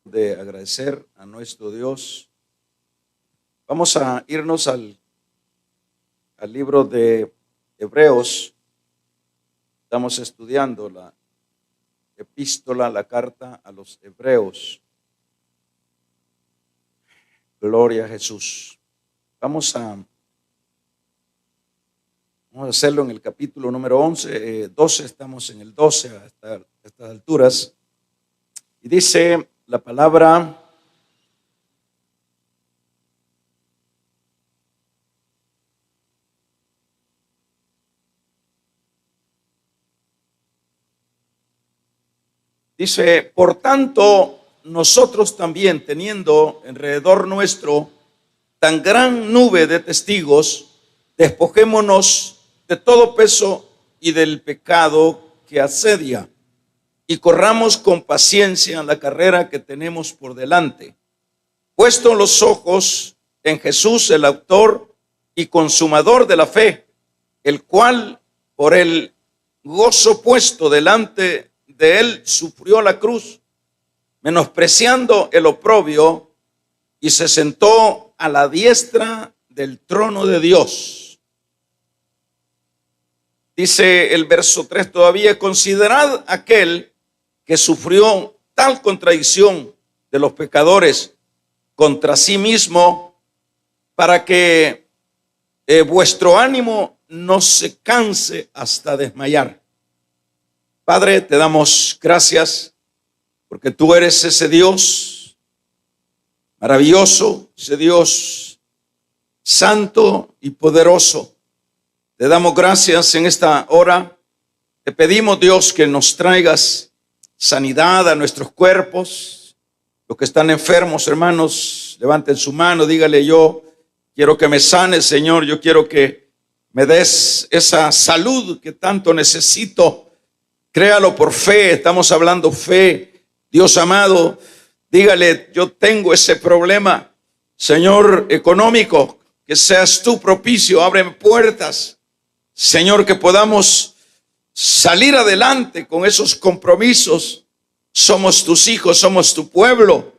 De agradecer a nuestro Dios. Vamos a irnos al libro de Hebreos. Estamos estudiando la epístola, la carta a los Hebreos. Gloria a Jesús. Vamos a hacerlo en el capítulo número 12, estamos en el 12 hasta estas alturas. Y dice la palabra: dice, por tanto, nosotros también, teniendo alrededor nuestro tan gran nube de testigos, despojémonos de todo peso y del pecado que asedia, y corramos con paciencia la carrera que tenemos por delante, puesto los ojos en Jesús, el autor y consumador de la fe, el cual por el gozo puesto delante de él sufrió la cruz, menospreciando el oprobio, y se sentó a la diestra del trono de Dios. Dice el verso 3 todavía: considerad aquel que sufrió tal contradicción de los pecadores contra sí mismo, para que vuestro ánimo no se canse hasta desmayar. Padre, te damos gracias porque tú eres ese Dios maravilloso, ese Dios santo y poderoso. Te damos gracias en esta hora. Te pedimos, Dios, que nos traigas sanidad a nuestros cuerpos. Los que están enfermos, hermanos, levanten su mano, dígale: yo quiero que me sanes, Señor. Yo quiero que me des esa salud que tanto necesito. Créalo por fe, estamos hablando fe. Dios amado, dígale: yo tengo ese problema, Señor, económico, que seas tú propicio, ábreme puertas, Señor, que podamos salir adelante con esos compromisos. Somos tus hijos, somos tu pueblo.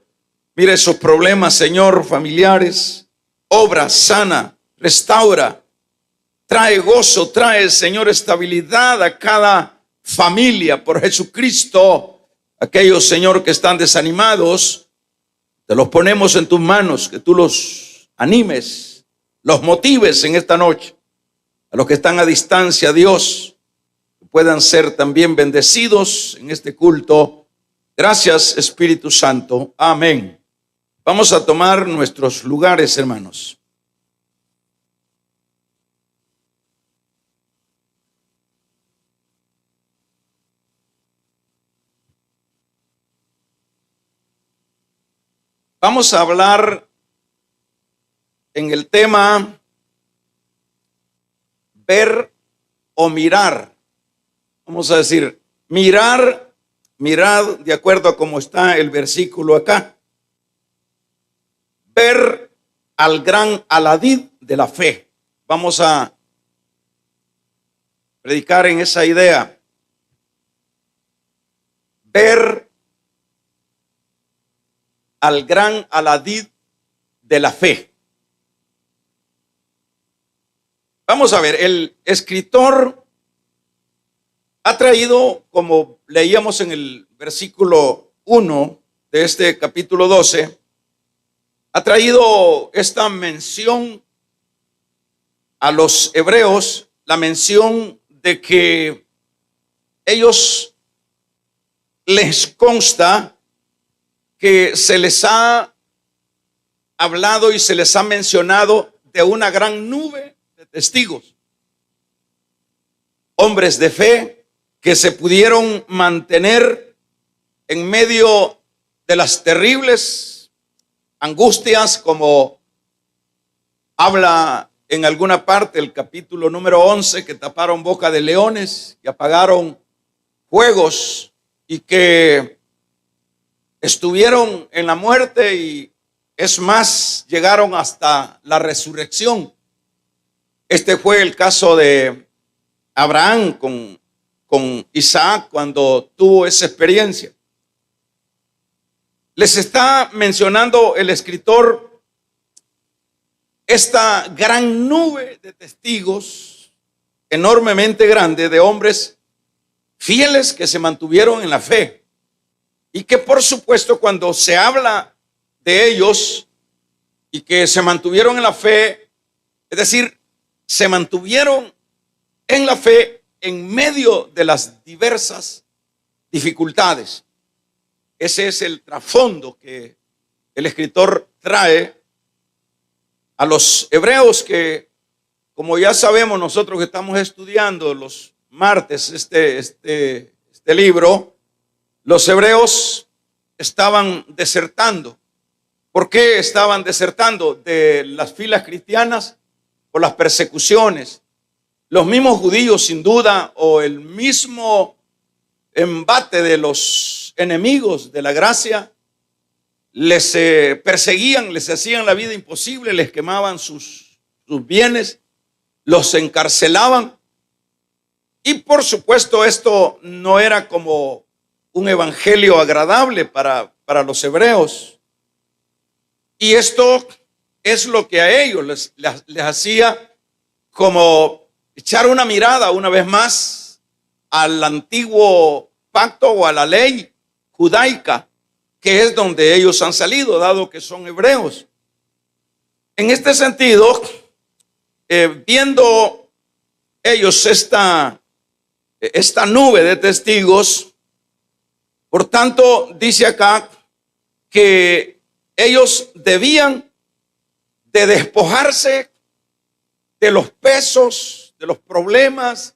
Mira esos problemas, Señor, familiares. Obra, sana, restaura, trae gozo, trae, Señor, estabilidad a cada familia por Jesucristo. Aquellos, Señor, que están desanimados, te los ponemos en tus manos, que tú los animes, los motives en esta noche. A los que están a distancia, Dios, que puedan ser también bendecidos en este culto. Gracias, Espíritu Santo. Amén. Vamos a tomar nuestros lugares, hermanos. Vamos a hablar en el tema ver o mirar. Vamos a decir mirar, mirad de acuerdo a cómo está el versículo acá. Ver al gran aladid de la fe. Vamos a predicar en esa idea. Ver al gran aladid de la fe. Vamos a ver, el escritor ha traído, como leíamos en el versículo 1 de este capítulo 12, ha traído esta mención a los hebreos, la mención de que ellos les consta que se les ha hablado y se les ha mencionado de una gran nube de testigos, hombres de fe que se pudieron mantener en medio de las terribles angustias, como habla en alguna parte el capítulo número 11, que taparon boca de leones y apagaron fuegos, y que estuvieron en la muerte y es más, llegaron hasta la resurrección. Este fue el caso de Abraham con Isaac cuando tuvo esa experiencia. les está mencionando el escritor esta gran nube de testigos enormemente grande de hombres fieles que se mantuvieron en la fe y que por supuesto cuando se habla de ellos y que se mantuvieron en la fe, es decir, se mantuvieron en la fe en medio de las diversas dificultades. Ese es el trasfondo que el escritor trae a los hebreos que, como ya sabemos nosotros que estamos estudiando los martes este libro, los hebreos estaban desertando. ¿Por qué estaban desertando de las filas cristianas? Por las persecuciones. Los mismos judíos, sin duda, o el mismo embate de los enemigos de la gracia, les perseguían, les hacían la vida imposible, les quemaban sus bienes, los encarcelaban. Y por supuesto esto no era como un evangelio agradable para los hebreos. Y esto es lo que a ellos les hacía como echar una mirada una vez más al antiguo pacto o a la ley judaica, que es donde ellos han salido, dado que son hebreos. En este sentido, viendo ellos esta nube de testigos, por tanto, dice acá que ellos debían de despojarse de los pesos, de los problemas,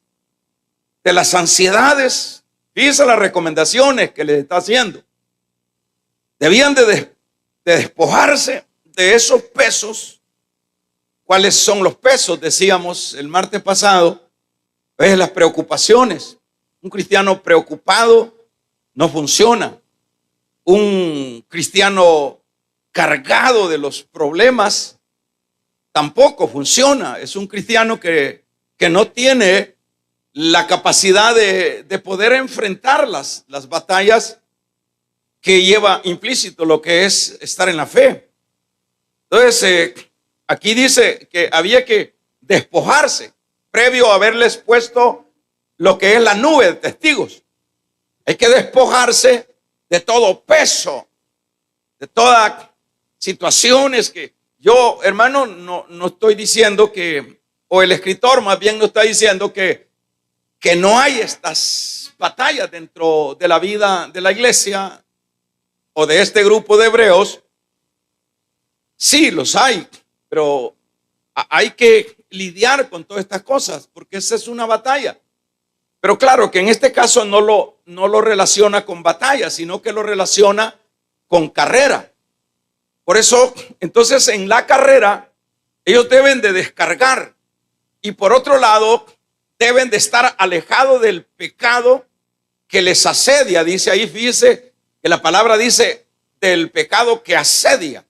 de las ansiedades. Fíjense las recomendaciones que les está haciendo. Debían de despojarse de esos pesos. ¿Cuáles son los pesos? Decíamos el martes pasado, es las preocupaciones. Un cristiano preocupado no funciona. Un cristiano cargado de los problemas tampoco funciona. Es un cristiano que no tiene la capacidad de poder enfrentar las batallas que lleva implícito lo que es estar en la fe. Entonces, aquí dice que había que despojarse previo a haberles puesto lo que es la nube de testigos. Hay que despojarse de todo peso, de todas situaciones que yo, hermano, no estoy diciendo que, o el escritor más bien no está diciendo que no hay estas batallas dentro de la vida de la iglesia o de este grupo de hebreos. Sí, los hay, pero hay que lidiar con todas estas cosas porque esa es una batalla. Pero claro que en este caso no lo relaciona con batalla, sino que lo relaciona con carrera. Por eso, entonces en la carrera ellos deben de descargar y por otro lado deben de estar alejados del pecado que les asedia. Dice ahí, fíjese que la palabra dice del pecado que asedia.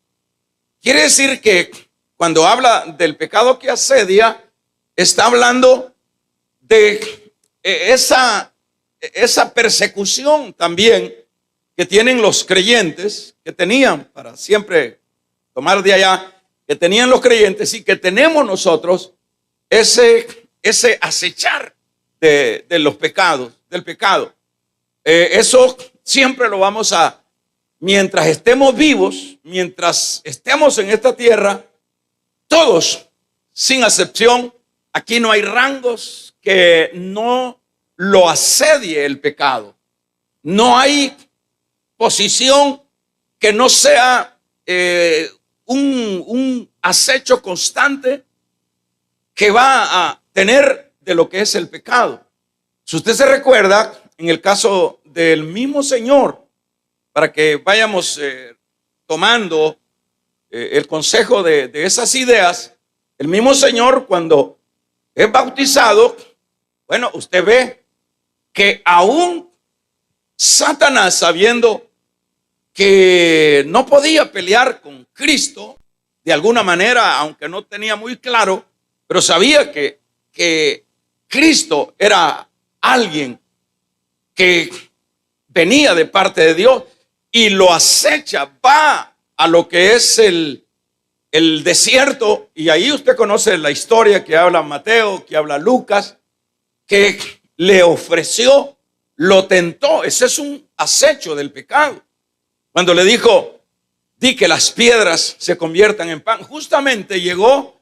Quiere decir que cuando habla del pecado que asedia, está hablando de esa persecución también que tienen los creyentes, que tenían, para siempre tomar de allá, que tenían los creyentes y que tenemos nosotros, ese acechar de los pecados, del pecado. Eso siempre lo vamos a, mientras estemos vivos, mientras estemos en esta tierra, todos, sin excepción, aquí no hay rangos que no lo asedie el pecado. No hay posición que no sea un acecho constante que va a tener de lo que es el pecado. Si usted se recuerda, en el caso del mismo Señor, para que vayamos tomando el consejo de esas ideas, el mismo Señor cuando es bautizado, bueno, usted ve que aún Satanás, sabiendo que no podía pelear con Cristo de alguna manera, aunque no tenía muy claro, pero sabía que Cristo era alguien que venía de parte de Dios. y lo acecha, va a lo que es el desierto, y ahí usted conoce la historia que habla Mateo, que habla Lucas, que le ofreció, lo tentó. Ese es un acecho del pecado. Cuando le dijo, di que las piedras se conviertan en pan, justamente llegó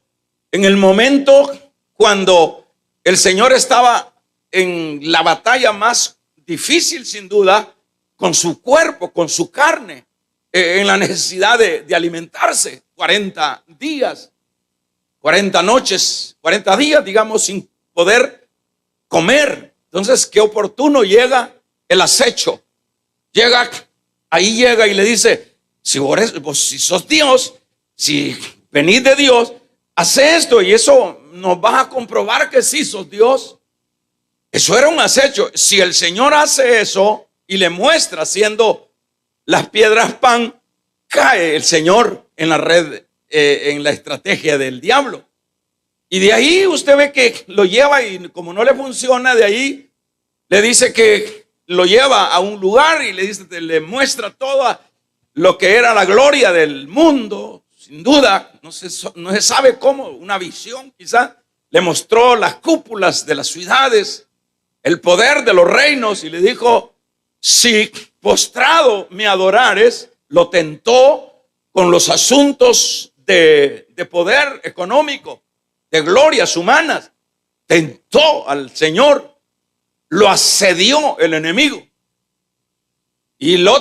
en el momento cuando el Señor estaba en la batalla más difícil, sin duda, con su cuerpo, con su carne, en la necesidad de alimentarse. 40 días, 40 noches, 40 días, digamos, sin poder comer. Entonces, qué oportuno llega el acecho. Ahí llega y le dice, si sos Dios, si venís de Dios, hace esto y eso nos vas a comprobar que sí sos Dios. Eso era un acecho. Si el Señor hace eso y le muestra haciendo las piedras pan, cae el Señor en la red, en la estrategia del diablo. Y de ahí usted ve que lo lleva y como no le funciona, de ahí le dice que lo lleva a un lugar y le muestra todo lo que era la gloria del mundo. Sin duda, no se sabe cómo, una visión quizás, le mostró las cúpulas de las ciudades, el poder de los reinos, y le dijo, si postrado me adorares, lo tentó con los asuntos de poder económico, de glorias humanas. Tentó al Señor, lo asedió el enemigo. Y la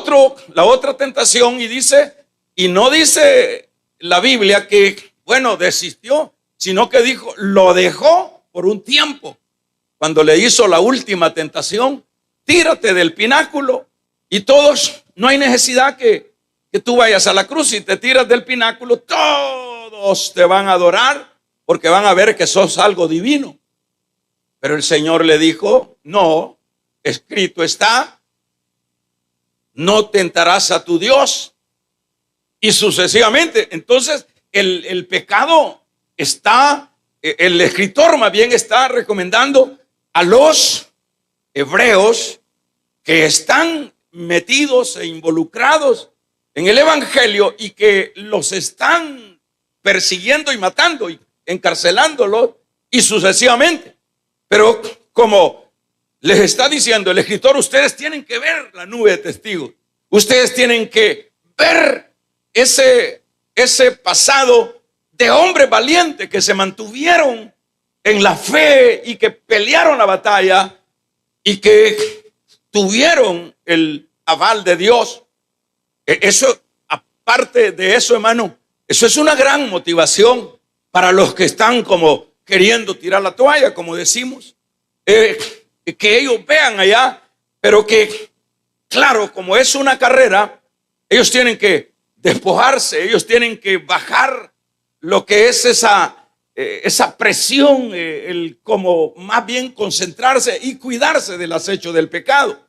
otra tentación, y no dice la Biblia que, bueno, desistió, sino que dijo, lo dejó por un tiempo. Cuando le hizo la última tentación, tírate del pináculo, y todos, no hay necesidad que tú vayas a la cruz. Si te tiras del pináculo, todos te van a adorar porque van a ver que sos algo divino. Pero el Señor le dijo, no, escrito está, no tentarás a tu Dios, y sucesivamente. Entonces el pecado está, el escritor más bien está recomendando a los hebreos que están metidos e involucrados en el evangelio y que los están persiguiendo y matando y encarcelándolos y sucesivamente. Pero como les está diciendo el escritor, ustedes tienen que ver la nube de testigos. Ustedes tienen que ver ese pasado de hombres valientes que se mantuvieron en la fe y que pelearon la batalla y que tuvieron el aval de Dios. Eso, aparte de eso, hermano, eso es una gran motivación para los que están como queriendo tirar la toalla, como decimos, que ellos vean allá, pero que, claro, como es una carrera, ellos tienen que despojarse, ellos tienen que bajar lo que es esa presión, el como más bien concentrarse y cuidarse del acecho del pecado.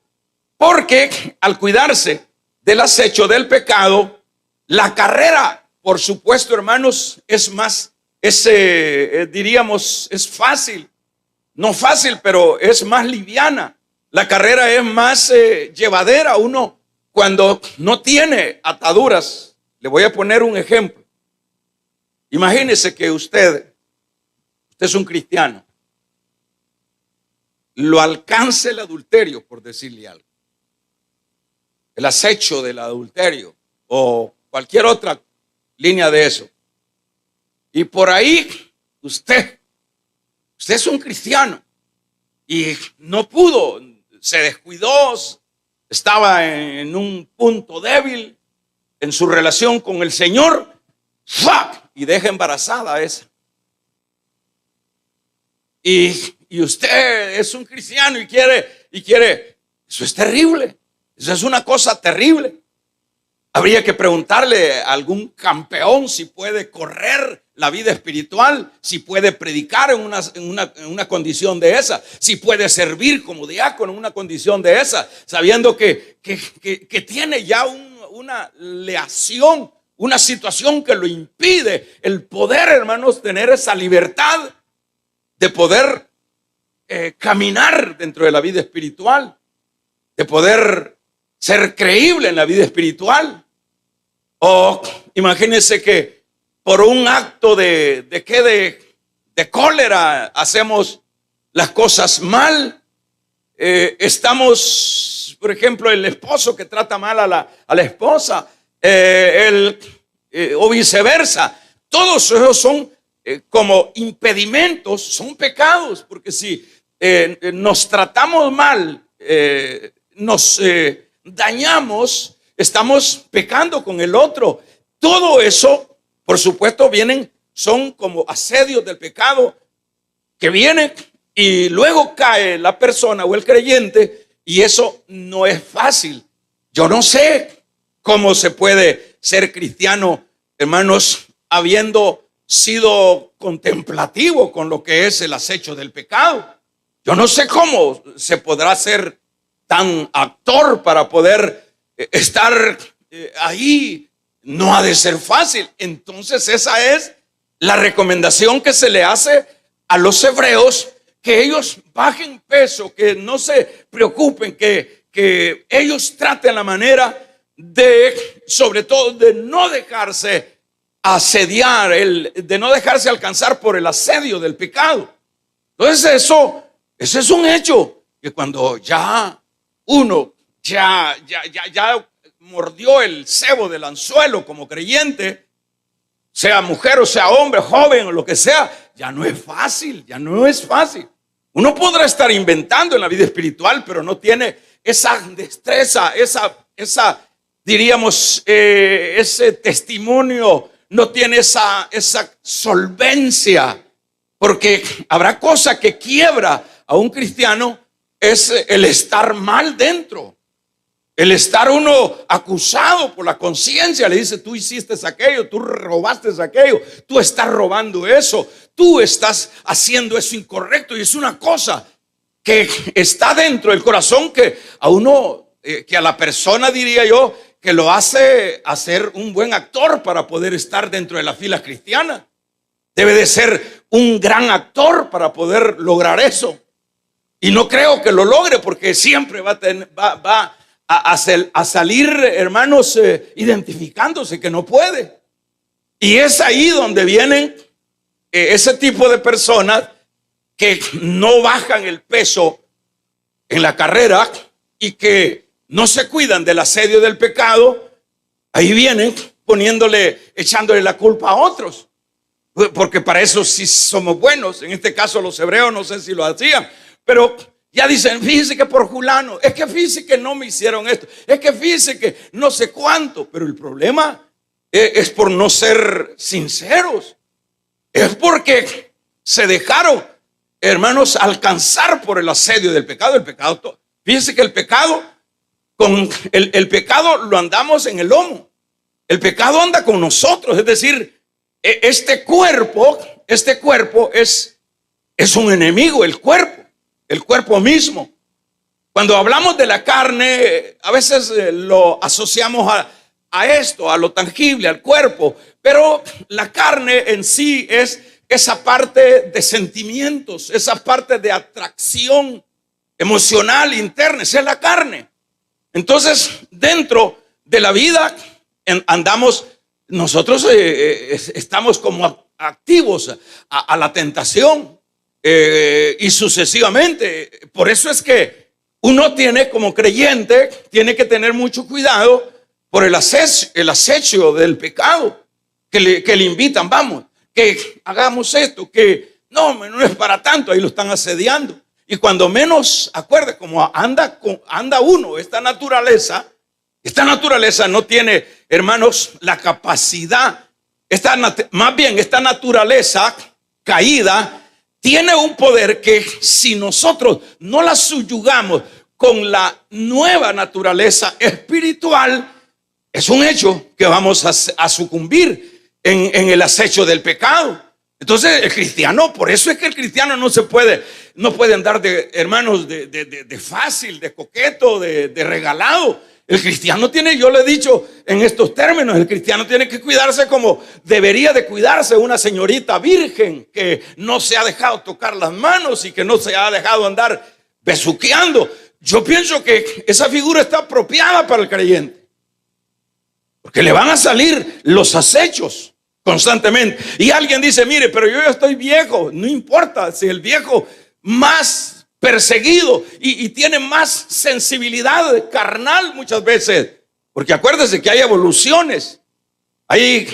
Porque al cuidarse del acecho del pecado, la carrera, por supuesto, hermanos, es más, diríamos, es fácil. No fácil, pero es más liviana. La carrera es más llevadera. Uno cuando no tiene ataduras. Le voy a poner un ejemplo. Imagínese que usted es un cristiano. Lo alcance el adulterio, por decirle algo. El acecho del adulterio o cualquier otra línea de eso. Y por ahí usted es un cristiano y no pudo, se descuidó, estaba en un punto débil en su relación con el Señor, ¡fuck! Y deja embarazada a esa. Y usted es un cristiano y quiere, eso es terrible, eso es una cosa terrible. Habría que preguntarle a algún campeón si puede correr la vida espiritual, si puede predicar en una condición de esa, si puede servir como diácono en una condición de esa, sabiendo que tiene ya una leación, una situación que lo impide el poder, hermanos, tener esa libertad de poder caminar dentro de la vida espiritual, de poder ser creíble en la vida espiritual. O imagínense que por un acto de cólera hacemos las cosas mal. Estamos, por ejemplo, el esposo que trata mal a la esposa, o viceversa. Todos esos son como impedimentos, son pecados, porque si nos tratamos mal, nos dañamos, estamos pecando con el otro. Todo eso, por supuesto, son como asedios del pecado que vienen y luego cae la persona o el creyente, y eso no es fácil. Yo no sé cómo se puede ser cristiano, hermanos, habiendo sido contemplativo con lo que es el acecho del pecado. Yo no sé cómo se podrá ser tan actor para poder estar ahí. No ha de ser fácil. Entonces esa es la recomendación que se le hace a los hebreos, que ellos bajen peso, que no se preocupen, que ellos traten la manera de, sobre todo, de no dejarse asediar, de no dejarse alcanzar por el asedio del pecado. Entonces eso es un hecho, que cuando ya uno ya mordió el cebo del anzuelo como creyente, sea mujer o sea hombre, joven o lo que sea, ya no es fácil, ya no es fácil. Uno podrá estar inventando en la vida espiritual, pero no tiene esa destreza, esa diríamos, ese testimonio, no tiene esa solvencia, porque habrá cosa que quiebra a un cristiano, es el estar mal dentro. El estar uno acusado por la conciencia, le dice: tú hiciste aquello, tú robaste aquello, tú estás robando eso, tú estás haciendo eso incorrecto. Y es una cosa que está dentro del corazón, que a uno, que a la persona, diría yo, que lo hace hacer un buen actor para poder estar dentro de la fila cristiana. Debe de ser un gran actor para poder lograr eso. Y no creo que lo logre, porque siempre va a salir, hermanos, identificándose que no puede. Y es ahí donde vienen ese tipo de personas que no bajan el peso en la carrera y que no se cuidan del asedio del pecado. Ahí vienen echándole la culpa a otros, porque para eso sí somos buenos. En este caso los hebreos no sé si lo hacían, pero ya dicen: fíjese que por fulano, es que fíjese que no me hicieron esto, es que fíjese que no sé cuánto. Pero el problema es por no ser sinceros, es porque se dejaron, hermanos, alcanzar por el asedio del pecado. Fíjese que el pecado, con el pecado lo andamos en el lomo. El pecado anda con nosotros, es decir, este cuerpo es un enemigo, el cuerpo mismo. Cuando hablamos de la carne, a veces lo asociamos a esto, a lo tangible, al cuerpo, pero la carne en sí es esa parte de sentimientos, esa parte de atracción emocional interna. Esa es la carne. Entonces, dentro de la vida andamos, nosotros estamos como activos a la tentación, y sucesivamente. Por eso es que uno tiene, como creyente, tiene que tener mucho cuidado por el acecho del pecado, que le invitan: vamos, que hagamos esto, que no es para tanto. Ahí lo están asediando. Y cuando menos acuerde, como anda uno, esta naturaleza no tiene, hermanos, la capacidad. Más bien, esta naturaleza caída tiene un poder que, si nosotros no la subyugamos con la nueva naturaleza espiritual, es un hecho que vamos a sucumbir en el acecho del pecado. Entonces el cristiano, por eso es que el cristiano no puede andar hermanos, de fácil, de coqueto, de regalado. El cristiano tiene, yo le he dicho en estos términos, el cristiano tiene que cuidarse como debería de cuidarse una señorita virgen, que no se ha dejado tocar las manos y que no se ha dejado andar besuqueando. yo pienso que esa figura está apropiada para el creyente, porque le van a salir los acechos constantemente. Y alguien dice, mire, pero yo ya estoy viejo. No importa si el viejo más perseguido y tiene más sensibilidad carnal muchas veces, porque acuérdese que hay evoluciones, hay,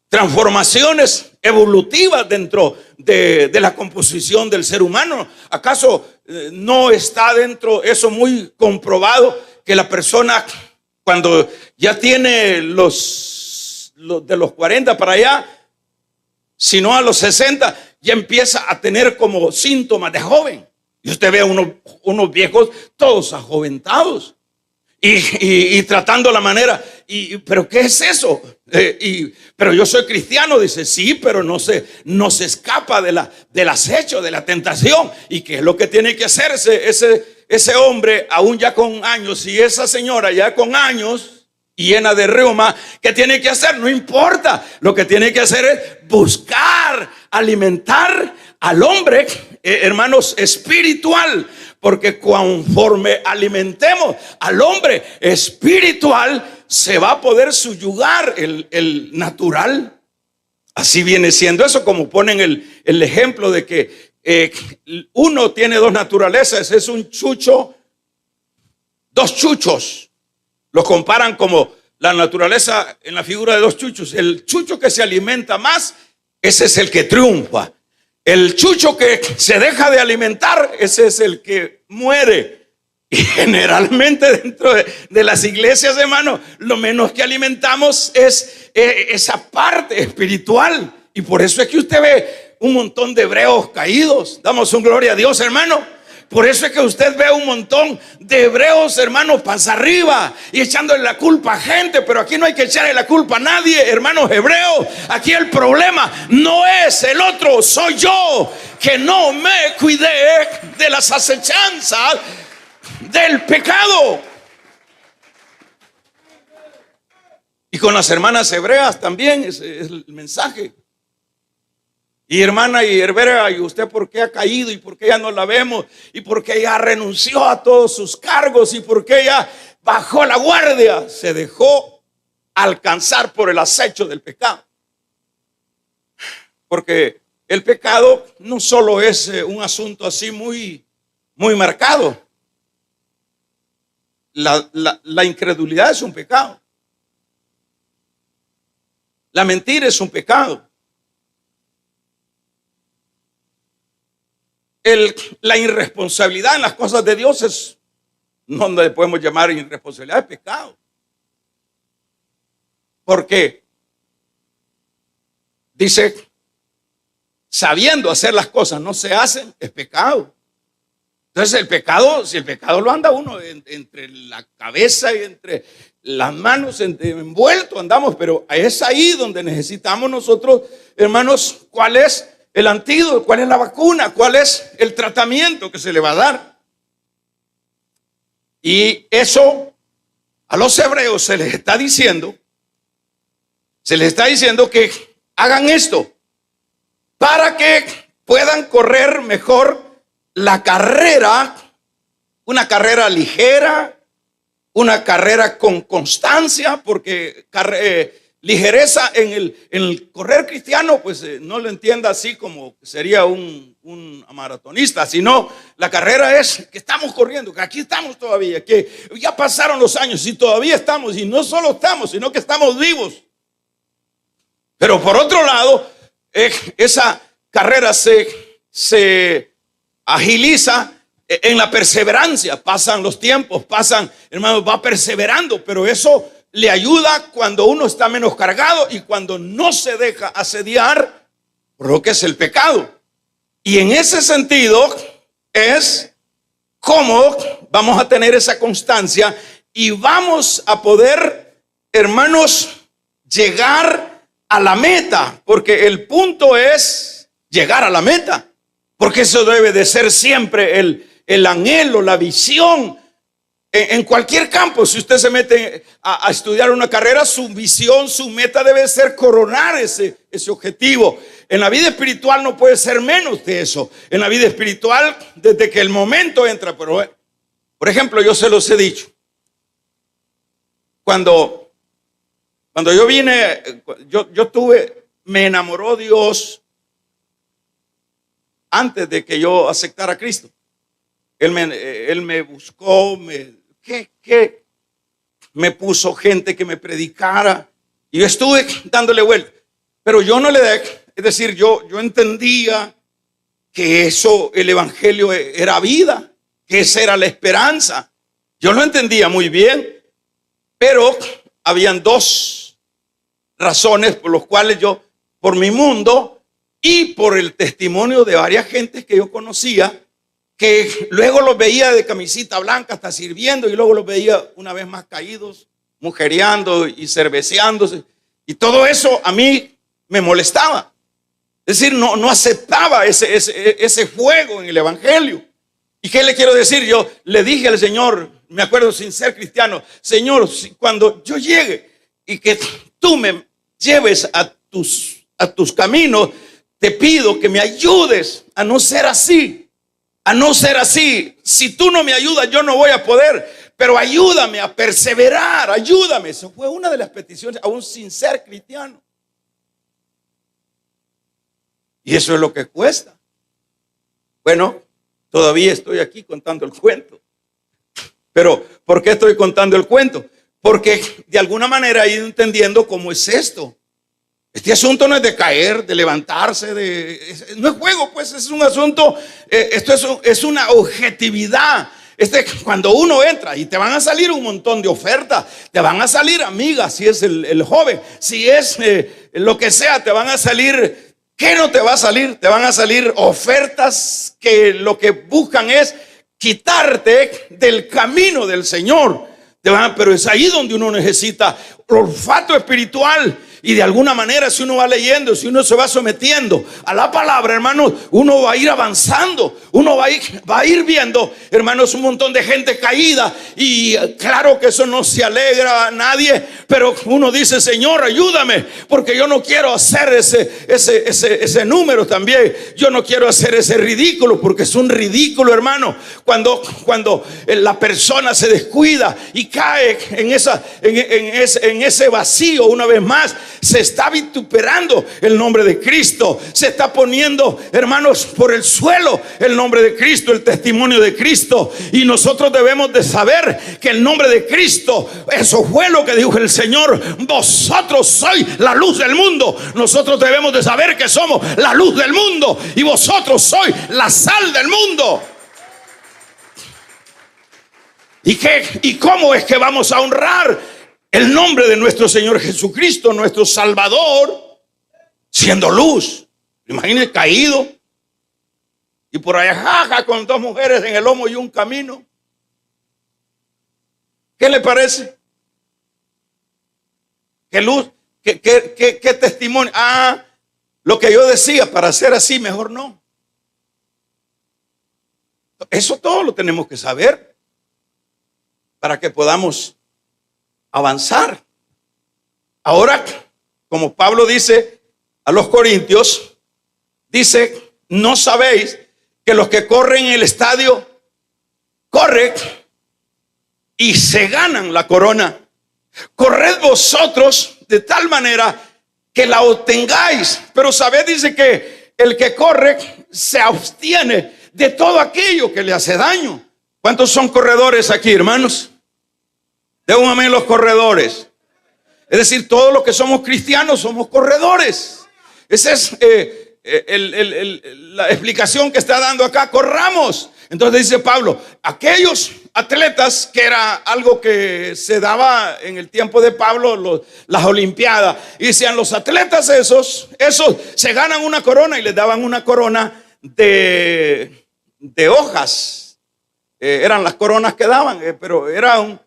transformaciones evolutivas dentro de la composición del ser humano. ¿Acaso no está dentro eso muy comprobado, que la persona cuando ya tiene de los 40 para allá, si no a los 60, ya empieza a tener como síntomas de joven? Y usted ve a unos viejos todos ajoventados y tratando la manera. ¿Pero qué es eso? Pero yo soy cristiano, dice. Sí, pero no se escapa del acecho, de la tentación. ¿Y qué es lo que tiene que hacer ese hombre aún ya con años? Y esa señora ya con años y llena de reuma, ¿qué tiene que hacer? No importa. Lo que tiene que hacer es buscar alimentar al hombre, hermanos, espiritual. Porque conforme alimentemos al hombre espiritual, se va a poder subyugar el natural. Así viene siendo eso, como ponen el ejemplo de que uno tiene dos naturalezas. Es un chucho, dos chuchos. Los comparan como la naturaleza en la figura de dos chuchos. El chucho que se alimenta más, ese es el que triunfa. El chucho que se deja de alimentar, ese es el que muere. Y generalmente dentro de las iglesias, hermano, lo menos que alimentamos es esa parte espiritual. Y por eso es que usted ve un montón de hebreos caídos. Damos un gloria a Dios, hermano. Por eso es que usted ve un montón de hebreos, hermanos, panza arriba y echándole la culpa a gente. Pero aquí no hay que echarle la culpa a nadie, hermanos hebreos. Aquí el problema no es el otro, soy yo, que no me cuidé de las acechanzas del pecado. Y con las hermanas hebreas también es el mensaje. Y hermana y hebrea, ¿y usted por qué ha caído? ¿Y por qué ya no la vemos? ¿Y por qué ya renunció a todos sus cargos? ¿Y por qué ya bajó la guardia? Se dejó alcanzar por el acecho del pecado. Porque el pecado no solo es un asunto así muy marcado. La incredulidad es un pecado. La mentira es un pecado. La irresponsabilidad en las cosas de Dios es, no le podemos llamar irresponsabilidad, es pecado. Porque dice, sabiendo hacer las cosas no se hacen, es pecado. Entonces el pecado, si el pecado lo anda uno entre la cabeza y entre las manos, envuelto andamos. Pero es ahí donde necesitamos nosotros, hermanos, ¿cuál es el antídoto? ¿Cuál es la vacuna? ¿Cuál es el tratamiento que se le va a dar? Y eso a los hebreos se les está diciendo que hagan esto para que puedan correr mejor la carrera, una carrera ligera, una carrera con constancia, porque ligereza en el correr cristiano, pues no lo entienda así como sería un maratonista, sino la carrera es que estamos corriendo, que aquí estamos todavía, que ya pasaron los años y todavía estamos, y no solo estamos, sino que estamos vivos. Pero por otro lado, esa carrera se agiliza en la perseverancia. Pasan los tiempos, hermanos, va perseverando, pero eso le ayuda cuando uno está menos cargado y cuando no se deja asediar por lo que es el pecado. Y en ese sentido es cómo vamos a tener esa constancia y vamos a poder, hermanos, llegar a la meta, porque el punto es llegar a la meta, porque eso debe de ser siempre el anhelo, la visión. En cualquier campo, si usted se mete a estudiar una carrera, su visión, su meta debe ser coronar ese objetivo. En la vida espiritual no puede ser menos de eso. En la vida espiritual, desde que el momento entra, pero Por ejemplo, yo se los he dicho. Cuando yo vine, me enamoró Dios antes de que yo aceptara a Cristo. Él me buscó, me puso gente que me predicara y yo estuve dándole vuelta. Pero yo no le dejé, es decir, yo entendía que el evangelio era vida, que esa era la esperanza. Yo lo entendía muy bien, pero habían dos razones por las cuales yo, por mi mundo y por el testimonio de varias gentes que yo conocía, que luego los veía de camisita blanca hasta sirviendo y luego los veía una vez más caídos, mujereando y cerveceándose. Y todo eso a mí me molestaba. Es decir, no aceptaba ese fuego en el evangelio. ¿Y qué le quiero decir? Yo le dije al Señor, me acuerdo sin ser cristiano, Señor, cuando yo llegue y que tú me lleves a tus caminos, te pido que me ayudes a no ser así. A no ser así. Si tú no me ayudas, yo no voy a poder. Pero ayúdame a perseverar, ayúdame. Eso fue una de las peticiones, aún sin ser cristiano. Y eso es lo que cuesta. Bueno, todavía estoy aquí contando el cuento. Pero, ¿por qué estoy contando el cuento? Porque de alguna manera he ido entendiendo cómo es esto. Este asunto no es de caer, de levantarse, no es juego, pues es un asunto, esto es una objetividad. Cuando uno entra y te van a salir un montón de ofertas, te van a salir amigas, si es el joven, si es lo que sea, te van a salir, ¿qué no te va a salir? Te van a salir ofertas que lo que buscan es quitarte del camino del Señor. Pero es ahí donde uno necesita olfato espiritual. Y de alguna manera, si uno va leyendo, si uno se va sometiendo a la palabra, hermanos, uno va a ir avanzando. Uno va a ir viendo, hermanos, un montón de gente caída. Y claro que eso no se alegra a nadie, pero uno dice, Señor, ayúdame, porque yo no quiero hacer ese número también. Yo no quiero hacer ese ridículo, porque es un ridículo, hermano, cuando la persona se descuida y cae en ese vacío una vez más. Se está vituperando el nombre de Cristo. Se está poniendo, hermanos, por el suelo el nombre de Cristo, el testimonio de Cristo. Y nosotros debemos de saber que el nombre de Cristo, eso fue lo que dijo el Señor: vosotros sois la luz del mundo. Nosotros debemos de saber que somos la luz del mundo y vosotros sois la sal del mundo. ¿Y cómo es que vamos a honrar el nombre de nuestro Señor Jesucristo, nuestro Salvador, siendo luz? Imagínense, caído y por allá jaja, con dos mujeres en el lomo y un camino. ¿Qué le parece? ¿Qué luz? ¿Qué testimonio? Lo que yo decía, para ser así mejor no. Eso todo lo tenemos que saber para que podamos avanzar. Ahora, como Pablo dice a los corintios, dice: ¿no sabéis que los que corren en el estadio corren y se ganan la corona? Corred vosotros de tal manera que la obtengáis. Pero sabed, dice, que el que corre se abstiene de todo aquello que le hace daño. ¿Cuántos son corredores aquí, hermanos? De un amén los corredores. Es decir, todos los que somos cristianos somos corredores. Esa es la explicación que está dando acá. Corramos. Entonces dice Pablo, aquellos atletas, que era algo que se daba en el tiempo de Pablo, las olimpiadas, y decían, los atletas esos se ganan una corona, y les daban una corona de hojas. Eran las coronas que daban, pero era un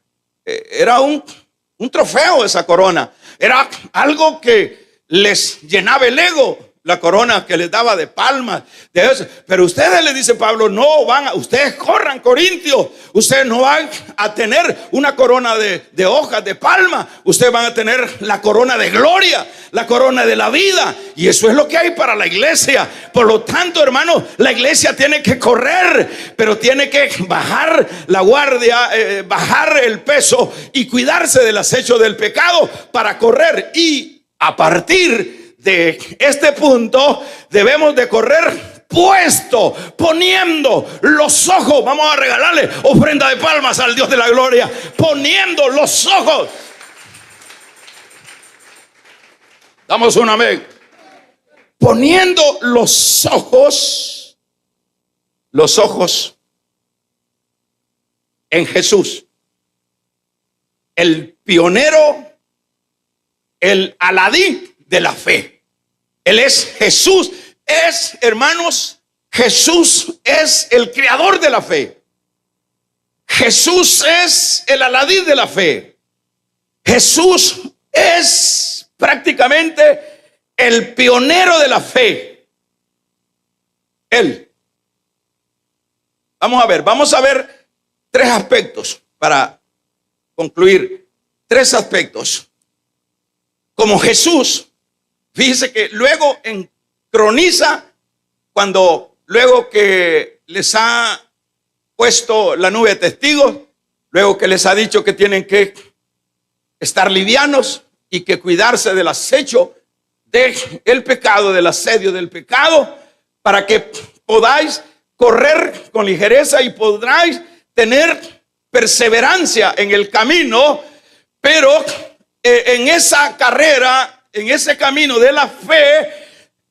trofeo esa corona. Era algo que les llenaba el ego. la corona que les daba de palmas, de eso. Pero ustedes, le dice Pablo, no van ustedes corran, Corintios, ustedes no van a tener una corona de hojas, de palma, ustedes van a tener la corona de gloria, la corona de la vida. Y eso es lo que hay para la iglesia. Por lo tanto, hermano, la iglesia tiene que correr, pero tiene que bajar la guardia, bajar el peso y cuidarse del acecho del pecado para correr. Y a partir de este punto debemos de correr poniendo los ojos. Vamos a regalarle ofrenda de palmas al Dios de la gloria, poniendo los ojos. Damos un amén. Poniendo los ojos en Jesús, el pionero, el Aladí de la fe. Él es Jesús, hermanos, Jesús es el creador de la fe. Jesús es el Aladí de la fe. Jesús es prácticamente el pionero de la fe. Él. Vamos a ver 3 aspectos para concluir. 3 aspectos. Como Jesús, fíjese que luego croniza luego que les ha puesto la nube de testigos, luego que les ha dicho que tienen que estar livianos y que cuidarse del acecho del pecado, del asedio del pecado, para que podáis correr con ligereza y podráis tener perseverancia en el camino. Pero en esa carrera, en ese camino de la fe,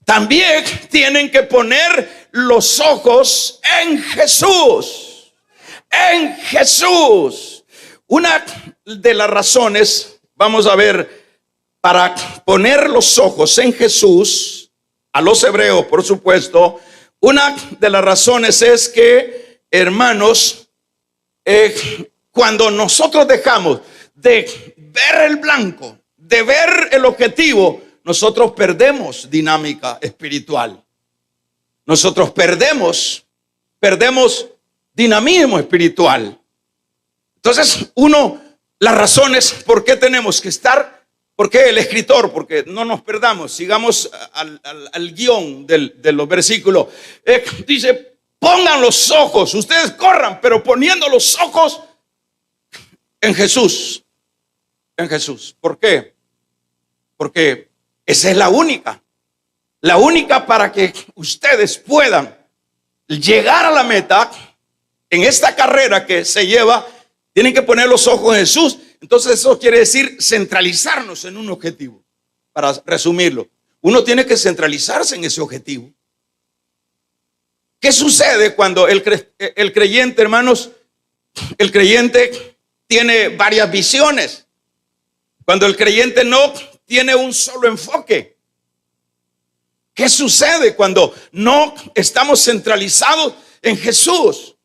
también tienen que poner los ojos en Jesús. En Jesús. Una de las razones, vamos a ver, para poner los ojos en Jesús, a los hebreos, por supuesto, una de las razones es que, hermanos, cuando nosotros dejamos de ver el blanco, de ver el objetivo, nosotros perdemos dinámica espiritual. Nosotros perdemos dinamismo espiritual. Entonces, las razones por qué tenemos que estar, por qué el escritor, porque no nos perdamos, sigamos al guión de los versículos. Dice, pongan los ojos, ustedes corran, pero poniendo los ojos en Jesús. En Jesús. ¿Por qué? Porque esa es la única para que ustedes puedan llegar a la meta en esta carrera que se lleva. Tienen que poner los ojos en Jesús. Entonces eso quiere decir centralizarnos en un objetivo. Para resumirlo, uno tiene que centralizarse en ese objetivo. ¿Qué sucede cuando el creyente, hermanos, el creyente tiene varias visiones? Cuando el creyente no tiene un solo enfoque. ¿Qué sucede cuando no estamos centralizados en Jesús?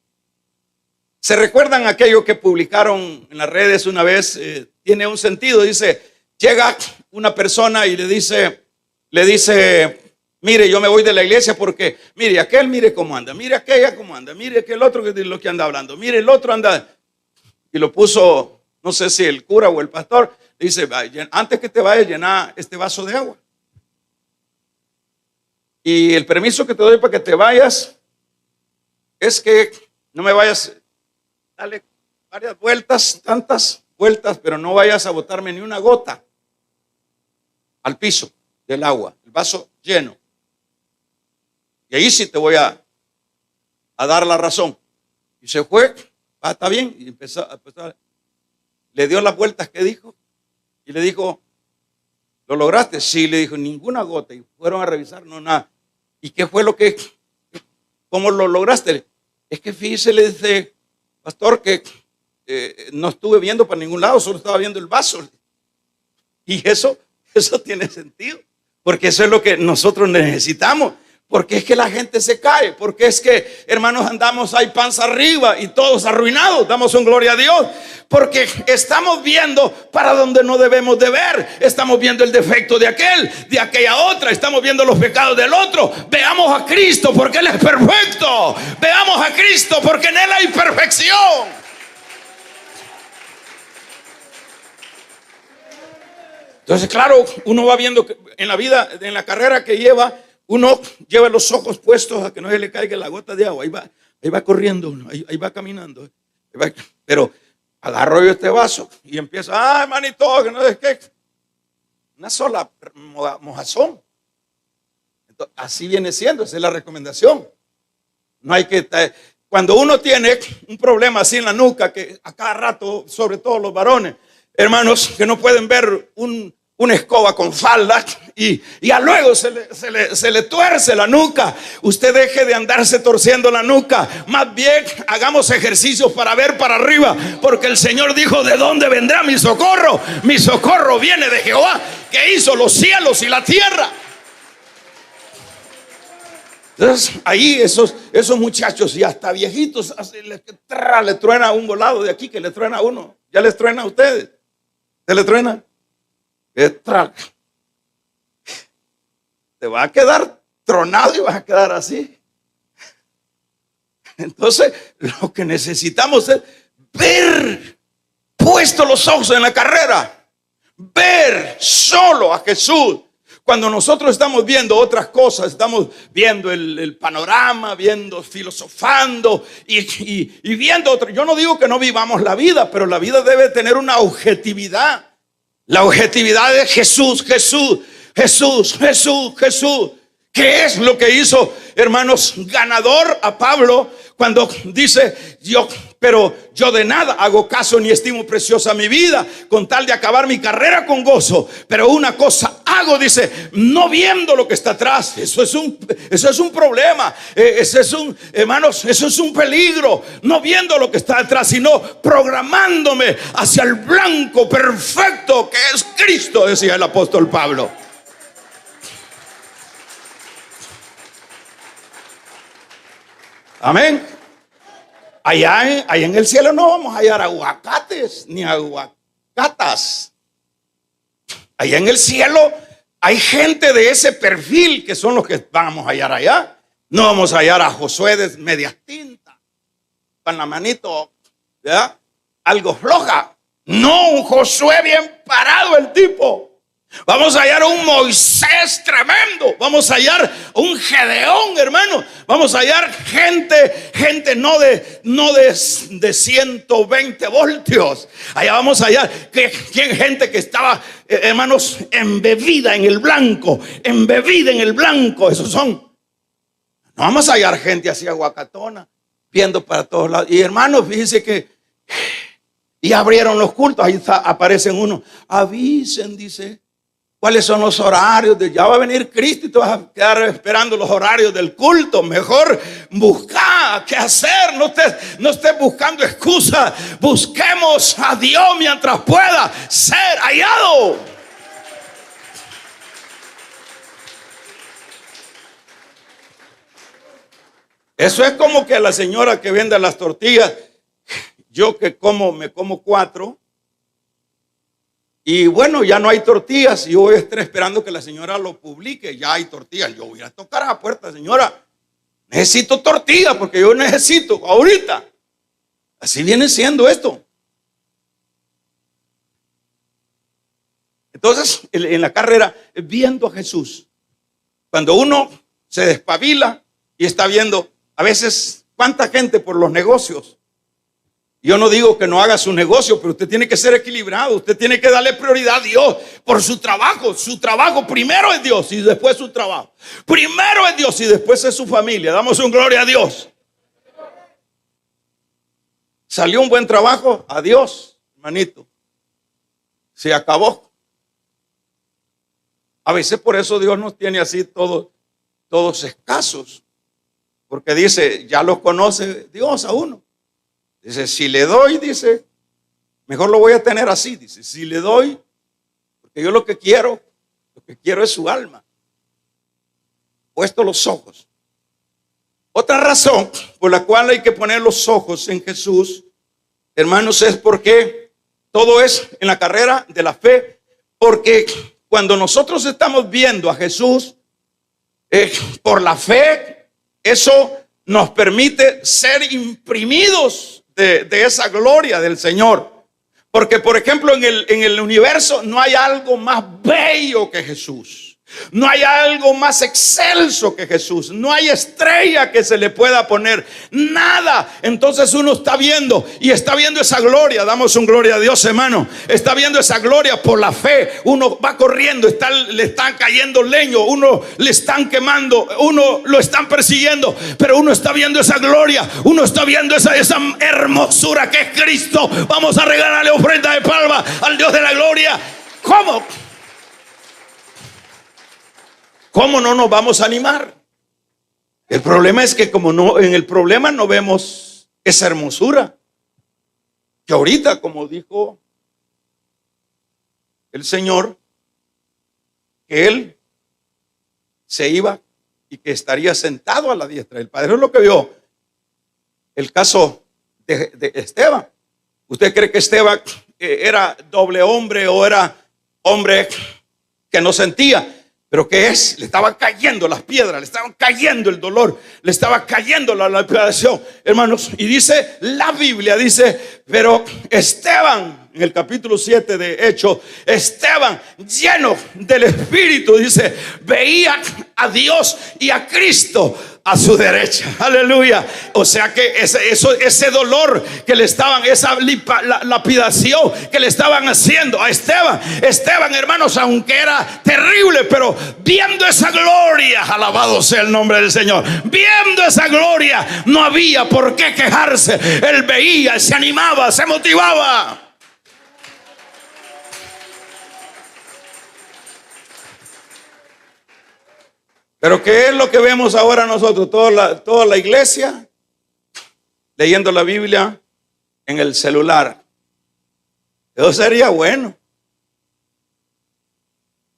¿Se recuerdan aquello que publicaron en las redes una vez? Tiene un sentido. Dice, llega una persona y le dice, mire, yo me voy de la iglesia porque, mire, aquel mire cómo anda, mire aquella cómo anda, mire aquel otro que es lo que anda hablando, mire el otro anda. Y lo puso, no sé si el cura o el pastor, dice, antes que te vayas, llena este vaso de agua. Y el permiso que te doy para que te vayas es que no me vayas, dale varias vueltas, tantas vueltas, pero no vayas a botarme ni una gota al piso del agua, el vaso lleno. Y ahí sí te voy a dar la razón. Y se fue, está bien, y empezó, le dio las vueltas que dijo, y le dijo, ¿lo lograste? Sí, le dijo, ninguna gota. Y fueron a revisar, no, nada. ¿Y qué fue cómo lo lograste? Es que fíjese, le dice, pastor, que no estuve viendo para ningún lado, solo estaba viendo el vaso. Y eso tiene sentido, porque eso es lo que nosotros necesitamos. Porque es que la gente se cae, porque es que, hermanos, andamos ahí panza arriba y todos arruinados. Damos un gloria a Dios, porque estamos viendo para donde no debemos de ver. Estamos viendo el defecto de aquel, de aquella otra. Estamos viendo los pecados del otro. Veamos a Cristo porque Él es perfecto. Veamos a Cristo porque en Él hay perfección. Entonces, claro, uno va viendo que en la vida, en la carrera que lleva, uno lleva los ojos puestos a que no se le caiga la gota de agua. Ahí va corriendo uno, ahí va caminando. Pero agarro yo este vaso y empiezo, hermanito, que no es que una sola mojazón. Entonces, así viene siendo, esa es la recomendación. No hay que, cuando uno tiene un problema así en la nuca, que a cada rato, sobre todo los varones, hermanos, que no pueden ver una escoba con falda y a luego se le tuerce la nuca. Usted deje de andarse torciendo la nuca. Más bien hagamos ejercicios para ver para arriba, porque el Señor dijo: ¿de dónde vendrá mi socorro? Mi socorro viene de Jehová, que hizo los cielos y la tierra. Entonces ahí esos muchachos y hasta viejitos le truena un volado de aquí, que le truena a uno. Ya les truena a ustedes. ¿Se le truena? Te va a quedar tronado y vas a quedar así. Entonces lo que necesitamos es ver, puesto los ojos en la carrera, ver solo a Jesús. Cuando nosotros estamos viendo otras cosas, estamos viendo el panorama, viendo, filosofando y viendo otro. Yo no digo que no vivamos la vida, pero la vida debe tener una objetividad. La objetividad de Jesús. ¿Qué es lo que hizo, hermanos, ganador a Pablo cuando dice: pero yo de nada hago caso ni estimo preciosa mi vida, con tal de acabar mi carrera con gozo? Pero una cosa hago, dice, no viendo lo que está atrás. Eso es un problema. Hermanos, eso es un peligro. No viendo lo que está atrás, sino programándome hacia el blanco perfecto que es Cristo, decía el apóstol Pablo. Amén. Allá en el cielo no vamos a hallar aguacates ni aguacatas. Allá en el cielo hay gente de ese perfil que son los que vamos a hallar allá. No vamos a hallar a Josué de medias tintas, con la manito, ¿verdad?, algo floja. No, un Josué bien parado el tipo. Vamos a hallar a un Moisés tremendo. Vamos a hallar a un Gedeón, hermano. Vamos a hallar gente no de 120 voltios. Allá vamos a hallar gente que estaba, hermanos, embebida en el blanco. Esos son. No vamos a hallar gente así aguacatona, viendo para todos lados. Y hermanos, fíjense que y abrieron los cultos. Ahí aparecen unos. Avisen, dice, ¿cuáles son los horarios? Ya va a venir Cristo y te vas a quedar esperando los horarios del culto. Mejor busca qué hacer. No estés buscando excusas. Busquemos a Dios mientras pueda ser hallado. Eso es como que la señora que vende las tortillas. Yo que me como 4. Y bueno, ya no hay tortillas. Yo voy a estar esperando que la señora lo publique. Ya hay tortillas. Yo voy a tocar a la puerta: señora, necesito tortillas porque yo necesito ahorita. Así viene siendo esto. Entonces, en la carrera, viendo a Jesús, cuando uno se despabila y está viendo, a veces, cuánta gente por los negocios. Yo no digo que no haga su negocio, pero usted tiene que ser equilibrado. Usted tiene que darle prioridad a Dios por su trabajo. Su trabajo primero es Dios y después su trabajo. Primero es Dios y después es su familia. Damos un gloria a Dios. Salió un buen trabajo, adiós, hermanito. Se acabó. A veces por eso Dios nos tiene así todos escasos. Porque dice, ya los conoce Dios a uno. Dice, si le doy, dice, mejor lo voy a tener así. Dice, si le doy, porque yo lo que quiero es su alma. puesto los ojos. Otra razón por la cual hay que poner los ojos en Jesús, hermanos, es porque todo es en la carrera de la fe. Porque cuando nosotros estamos viendo a Jesús por la fe, eso nos permite ser imprimidos de esa gloria del Señor. Porque, por ejemplo, en el universo no hay algo más bello que Jesús. No hay algo más excelso que Jesús. No hay estrella que se le pueda poner. Nada. Entonces uno está viendo y está viendo esa gloria. Damos un gloria a Dios, hermano. Está viendo esa gloria por la fe. Uno va corriendo, le están cayendo leño, uno le están quemando, uno lo están persiguiendo, pero uno está viendo esa gloria. Uno está viendo esa hermosura que es Cristo. Vamos a regalarle ofrenda de palma al Dios de la gloria. ¿Cómo no nos vamos a animar? El problema es que en el problema no vemos esa hermosura. Que ahorita, como dijo el Señor, que Él se iba y que estaría sentado a la diestra del Padre. Es lo que vio el caso de Esteban. ¿Usted cree que Esteban era doble hombre o era hombre que no sentía? Pero ¿qué es? Le estaban cayendo las piedras, le estaban cayendo el dolor, le estaba cayendo la lapidación, hermanos. Y dice la Biblia, dice, pero Esteban, en el capítulo 7 de Hechos, Esteban, lleno del Espíritu, dice, veía a Dios y a Cristo a su derecha. Aleluya. O sea que ese dolor que le estaban, esa lapidación que le estaban haciendo a Esteban, hermanos, aunque era terrible, pero viendo esa gloria, alabado sea el nombre del Señor, viendo esa gloria, no había por qué quejarse. Él veía, se animaba, se motivaba. Pero ¿qué es lo que vemos ahora nosotros? Toda la iglesia leyendo la Biblia en el celular. Eso sería bueno.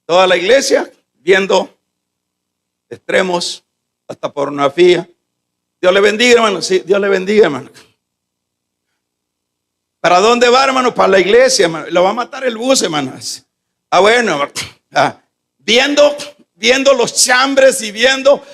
Toda la iglesia viendo extremos, hasta pornografía. Dios le bendiga, hermano. Sí, Dios le bendiga, hermano. ¿Para dónde va, hermano? Para la iglesia, hermano. Lo va a matar el bus, hermano. Bueno, viendo los chambres y viendo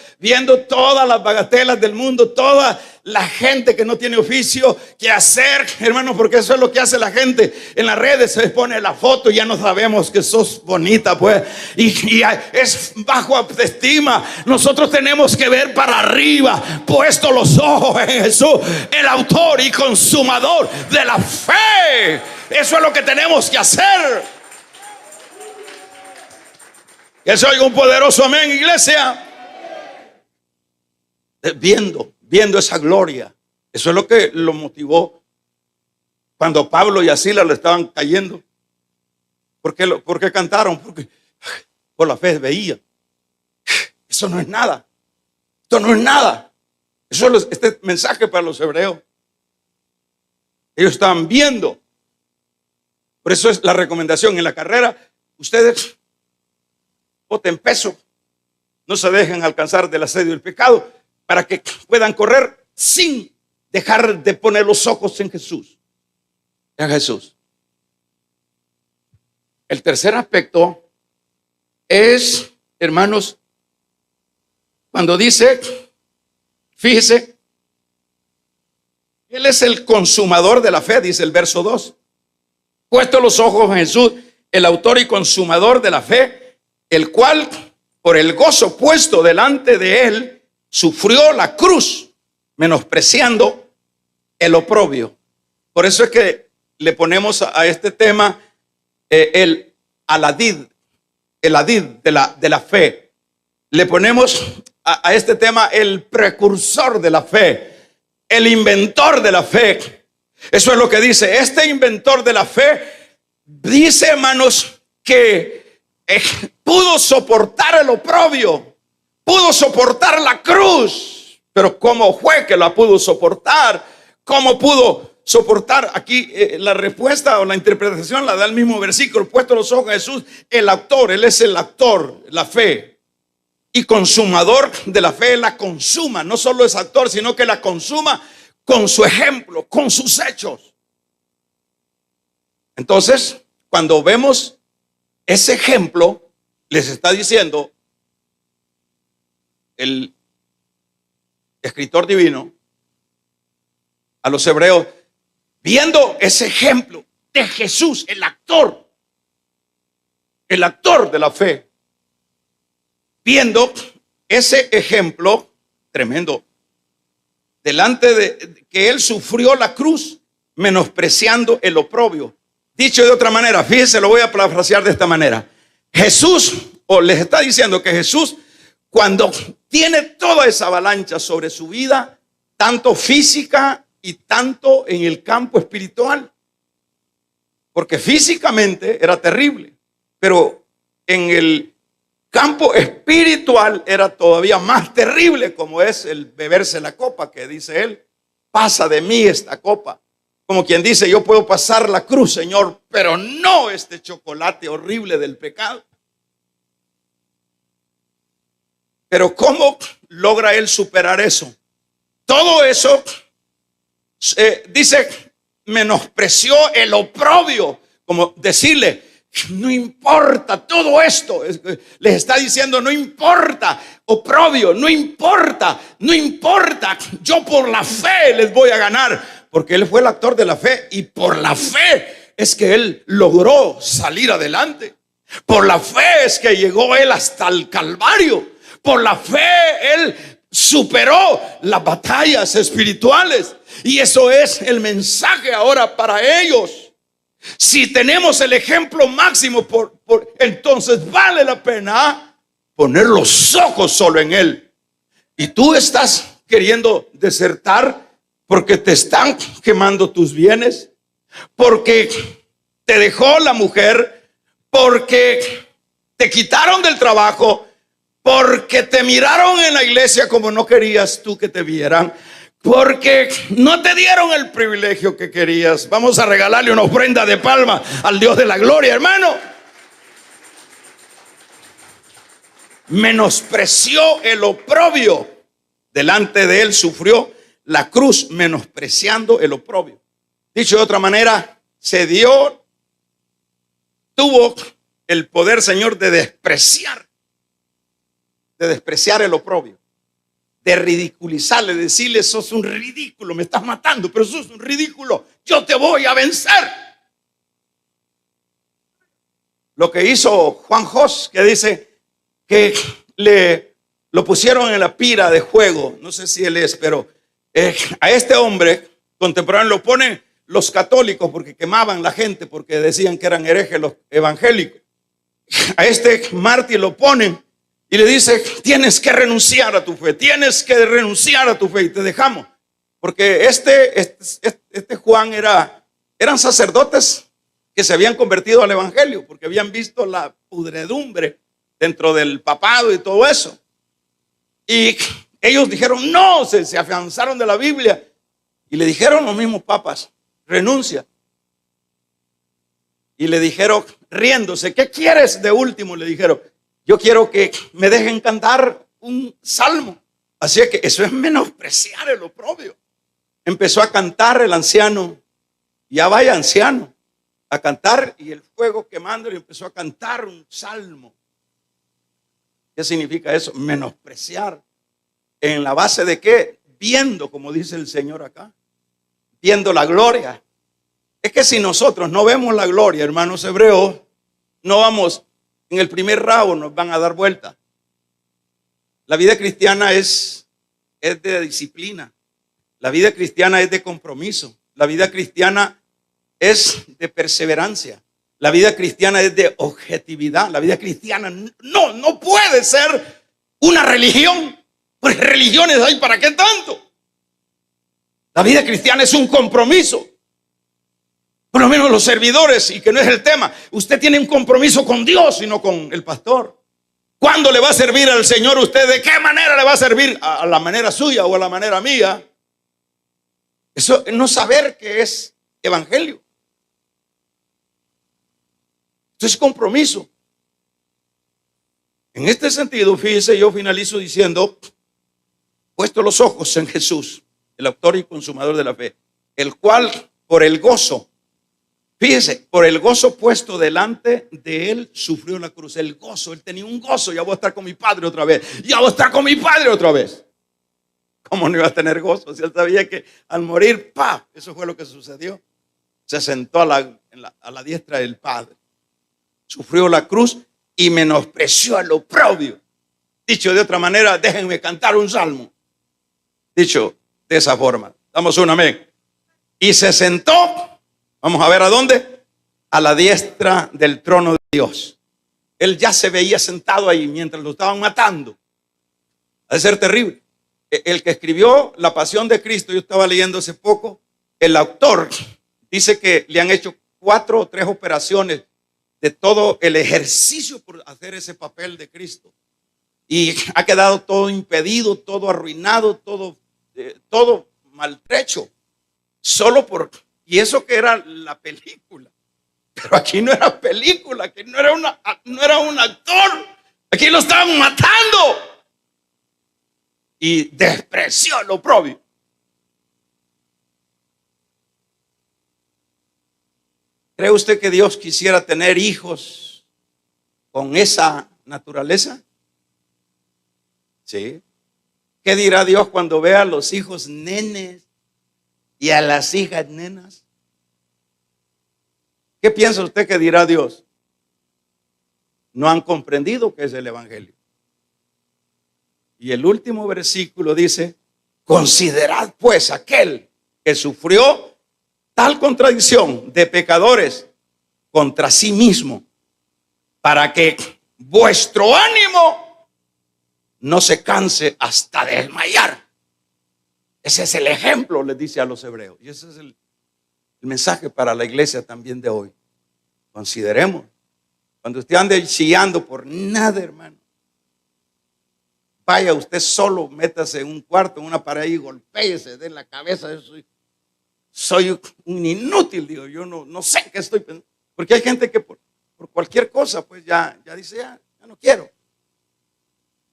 todas las bagatelas del mundo, toda la gente que no tiene oficio que hacer, hermano, porque eso es lo que hace la gente en las redes. Se pone la foto y ya no sabemos que sos bonita, pues, y es bajo autoestima. Nosotros tenemos que ver para arriba, puesto los ojos en Jesús, el autor y consumador de la fe. Eso es lo que tenemos que hacer. Que se oiga un poderoso amén, iglesia. Viendo esa gloria. Eso es lo que lo motivó cuando Pablo y Silas le estaban cayendo. ¿Por qué cantaron? Porque por la fe veía. Eso no es nada. Esto no es nada. Eso es este mensaje para los hebreos. Ellos estaban viendo. Por eso es la recomendación en la carrera. Ustedes boten peso, no se dejen alcanzar del asedio del pecado, para que puedan correr sin dejar de poner los ojos en Jesús. En Jesús. El tercer aspecto es, hermanos, cuando dice, fíjese, Él es el consumador de la fe, dice el verso 2. Puesto los ojos en Jesús, el autor y consumador de la fe, el cual por el gozo puesto delante de él sufrió la cruz, menospreciando el oprobio. Por eso es que le ponemos a este tema el aladid de la fe. Le ponemos a este tema el precursor de la fe, el inventor de la fe. Eso es lo que dice. Este inventor de la fe dice, hermanos, que pudo soportar el oprobio, pudo soportar la cruz. Pero ¿cómo fue que la pudo soportar? ¿Cómo pudo soportar? Aquí la respuesta o la interpretación la da el mismo versículo. Puesto los ojos en Jesús, el autor. Él es el autor, la fe. y consumador de la fe, la consuma. No solo es actor, sino que la consuma con su ejemplo, con sus hechos. Entonces, cuando vemos ese ejemplo, les está diciendo el escritor divino a los hebreos, viendo ese ejemplo de Jesús, el actor de la fe, viendo ese ejemplo tremendo, delante de que él sufrió la cruz, menospreciando el oprobio. Dicho de otra manera, fíjense, lo voy a parafrasear de esta manera. Jesús, o les está diciendo que Jesús, cuando tiene toda esa avalancha sobre su vida, tanto física y tanto en el campo espiritual, porque físicamente era terrible, pero en el campo espiritual era todavía más terrible, como es el beberse la copa, que dice él, pasa de mí esta copa. Como quien dice, yo puedo pasar la cruz, Señor, pero no este chocolate horrible del pecado. Pero ¿cómo logra él superar eso? Todo eso, dice, menospreció el oprobio, como decirle, no importa todo esto, les está diciendo, no importa, oprobio, no importa, yo por la fe les voy a ganar. Porque él fue el actor de la fe y por la fe es que él logró salir adelante. Por la fe es que llegó él hasta el Calvario. Por la fe él superó las batallas espirituales. Y eso es el mensaje ahora para ellos. Si tenemos el ejemplo máximo, entonces vale la pena poner los ojos solo en él. Y tú estás queriendo desertar porque te están quemando tus bienes, porque te dejó la mujer, porque te quitaron del trabajo, porque te miraron en la iglesia como no querías tú que te vieran, porque no te dieron el privilegio que querías. Vamos a regalarle una ofrenda de palma al Dios de la gloria, hermano. Menospreció el oprobio, delante de él sufrió la cruz, menospreciando el oprobio. Dicho de otra manera, tuvo el poder, Señor, de despreciar el oprobio, de ridiculizarle, decirle, sos un ridículo, me estás matando, pero sos un ridículo, yo te voy a vencer. Lo que hizo Juan Jos, que dice que lo pusieron en la pira de fuego, no sé si él es, pero a este hombre contemporáneo lo ponen los católicos porque quemaban la gente, porque decían que eran herejes los evangélicos. A este mártir lo ponen y le dice, tienes que renunciar a tu fe, y te dejamos. Porque este Juan eran sacerdotes que se habían convertido al evangelio, porque habían visto la pudredumbre dentro del papado y todo eso. Y ellos dijeron, no, se afianzaron de la Biblia y le dijeron los mismos papas, renuncia. Y le dijeron, riéndose, ¿qué quieres de último? Le dijeron, yo quiero que me dejen cantar un salmo. Así que eso es menospreciar el oprobio. Empezó a cantar el anciano, ya vaya anciano, a cantar, y el fuego quemándole empezó a cantar un salmo. ¿Qué significa eso? Menospreciar. ¿En la base de qué? Viendo, como dice el Señor acá, viendo la gloria. Es que si nosotros no vemos la gloria, hermanos hebreos, no vamos, en el primer rabo nos van a dar vuelta. La vida cristiana es de disciplina. La vida cristiana es de compromiso. La vida cristiana es de perseverancia. La vida cristiana es de objetividad. La vida cristiana no puede ser una religión. Porque religiones hay para qué tanto. La vida cristiana es un compromiso. Por lo menos los servidores, y que no es el tema, usted tiene un compromiso con Dios y no con el pastor. ¿Cuándo le va a servir al Señor usted? ¿De qué manera le va a servir? ¿A la manera suya o a la manera mía? Eso es no saber qué es evangelio. Esto es compromiso. En este sentido, fíjese, yo finalizo diciendo, puesto los ojos en Jesús, el autor y consumador de la fe, el cual por el gozo, fíjese, por el gozo puesto delante de él, sufrió la cruz. El gozo, él tenía un gozo. Ya voy a estar con mi Padre otra vez. Ya voy a estar con mi Padre otra vez. ¿Cómo no iba a tener gozo? Si él sabía que al morir, ¡pah! Eso fue lo que sucedió. Se sentó a la diestra del Padre. Sufrió la cruz y menospreció al oprobio. Dicho de otra manera, déjenme cantar un salmo. Dicho de esa forma. Damos un amén. Y se sentó, vamos a ver a dónde, a la diestra del trono de Dios. Él ya se veía sentado ahí mientras lo estaban matando. Ha de ser terrible. El que escribió La Pasión de Cristo, yo estaba leyendo hace poco, el autor dice que le han hecho 4 o 3 operaciones de todo el ejercicio por hacer ese papel de Cristo. Y ha quedado todo impedido, todo arruinado, todo maltrecho. Solo por, y eso que era la película. Pero aquí no era película, aquí no era un actor. Aquí lo estaban matando. Y despreció lo propio. ¿Cree usted que Dios quisiera tener hijos con esa naturaleza? Sí. ¿Qué dirá Dios cuando vea a los hijos nenes y a las hijas nenas? ¿Qué piensa usted que dirá Dios? No han comprendido qué es el evangelio. Y el último versículo dice: considerad pues aquel que sufrió tal contradicción de pecadores contra sí mismo, para que vuestro ánimo no se canse hasta desmayar. Ese es el ejemplo, les dice a los hebreos. Y ese es el mensaje para la iglesia también de hoy. Consideremos, cuando usted ande chillando por nada, hermano, vaya usted solo, métase en un cuarto, en una pared y golpéese de la cabeza. Soy un inútil, digo, yo no sé qué estoy pensando. Porque hay gente que por cualquier cosa, pues ya dice, ya no quiero.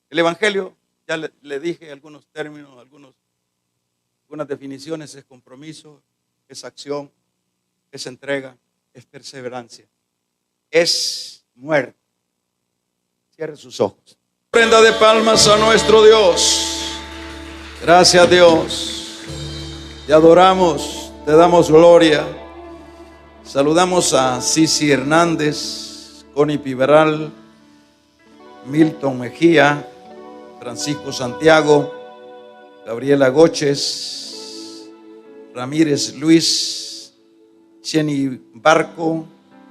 El evangelio, ya le dije algunos términos, algunas definiciones: es compromiso, es acción, es entrega, es perseverancia, es muerte. Cierre sus ojos. Prenda de palmas a nuestro Dios. Gracias, Dios. Te adoramos, te damos gloria. Saludamos a Cici Hernández, Connie Piberal, Milton Mejía, Francisco Santiago, Gabriela Goches, Ramírez Luis, Jenny Barco,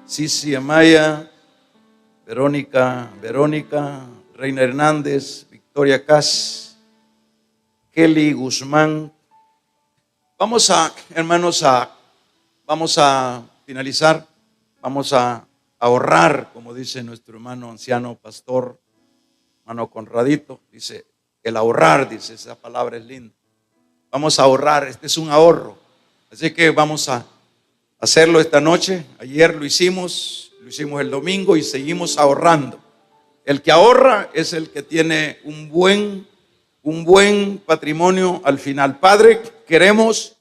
Cici Amaya, Verónica, Reina Hernández, Victoria Cas, Kelly Guzmán. Vamos a, hermanos, vamos a finalizar, vamos a ahorrar, como dice nuestro hermano anciano pastor, hermano Conradito, dice, el ahorrar, dice, esa palabra es linda. Vamos a ahorrar, este es un ahorro. Así que vamos a hacerlo esta noche. Ayer lo hicimos el domingo y seguimos ahorrando. El que ahorra es el que tiene un buen patrimonio al final. Padre, queremos